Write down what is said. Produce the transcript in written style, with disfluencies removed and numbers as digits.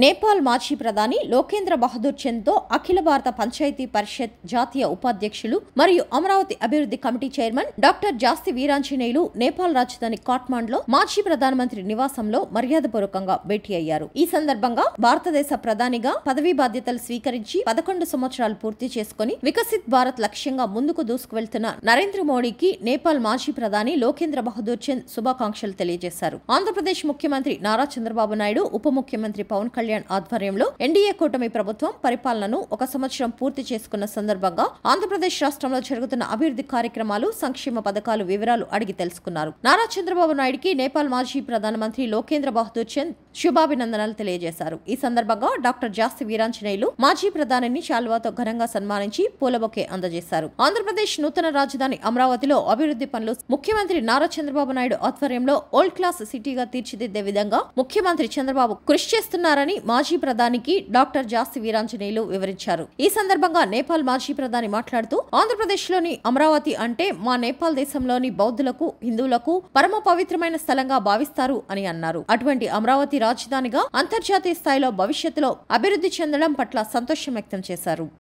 నేపాల్ మాజీ ప్రధాని లోకేంద్ర బహదూర్ చంద్ తో అఖిల భారత పంచాయతీ పరిషత్ జాతీయ ఉపాధ్యక్షులు మరియు అమరావతి అభివృద్ధి కమిటీ చైర్మన్ డాక్టర్ జాస్తి వీరాంజనేయులు నేపాల్ రాజధాని కాఠ్మండ్లో మాజీ ప్రధానమంత్రి నివాసంలో మర్యాదపూర్వకంగా భేటీ అయ్యారు. ఈ సందర్భంగా భారతదేశ ప్రధానిగా పదవీ బాధ్యతలు స్వీకరించి 11 సంవత్సరాలు పూర్తి చేసుకుని వికసిత్ భారత్ లక్ష్యంగా ముందుకు దూసుకువెళ్తున్న నరేంద్ర మోడీకి నేపాల్ మాజీ ప్రధాని లోకేంద్ర బహదూర్ చంద్ శుభాకాంక్షలు తెలియజేశారు. ఆంధ్రప్రదేశ్ ముఖ్యమంత్రి నారా చంద్రబాబు నాయుడు, ఉప ముఖ్యమంత్రి పవన్ కళ్యాణ్ ఆధ్వర్యంలో ఎన్డీఏ కూటమి ప్రభుత్వం పరిపాలనను 1 సంవత్సరం పూర్తి చేసుకున్న సందర్భంగా ఆంధ్రప్రదేశ్ రాష్ట్రంలో జరుగుతున్న అభివృద్ధి కార్యక్రమాలు, సంక్షేమ పథకాలు వివరాలు అడిగి తెలుసుకున్నారు. నారా చంద్రబాబు నాయుడికి నేపాల్ మాజీ ప్రధానమంత్రి లోకేంద్ర బహదూర్ చంద్ శుభాభినందనలు తెలియజేశారు. ఈ సందర్భంగా డాక్టర్ జాస్తి వీరాంజనేయులు మాజీ ప్రధానిని శాల్వాతో ఘనంగా సన్మానించి పూలబొకే అందజేశారు. ఆంధ్రప్రదేశ్ నూతన రాజధాని అమరావతిలో అభివృద్ధి పనులు ముఖ్యమంత్రి నారా చంద్రబాబు నాయుడు ఆధ్వర్యంలో ఓల్డ్ క్లాస్ సిటీగా తీర్చిదిద్దే విధంగా ముఖ్యమంత్రి చంద్రబాబు కృషి చేస్తున్నారని మాజీ ప్రధానికి డాక్టర్ జాస్తి వీరాంజనేయులు వివరించారు. ఈ సందర్భంగా నేపాల్ మాజీ ప్రధాని మాట్లాడుతూ, ఆంధ్రప్రదేశ్ లోని అమరావతి అంటే మా నేపాల్ దేశంలోని బౌద్ధులకు, హిందువులకు పరమ పవిత్రమైన స్థలంగా భావిస్తారు అని అన్నారు. అటువంటి అమరావతి రాజధానిగా అంతర్జాతీయ స్థాయిలో భవిష్యత్తులో అభివృద్ధి చెందడం పట్ల సంతోషం వ్యక్తం చేశారు.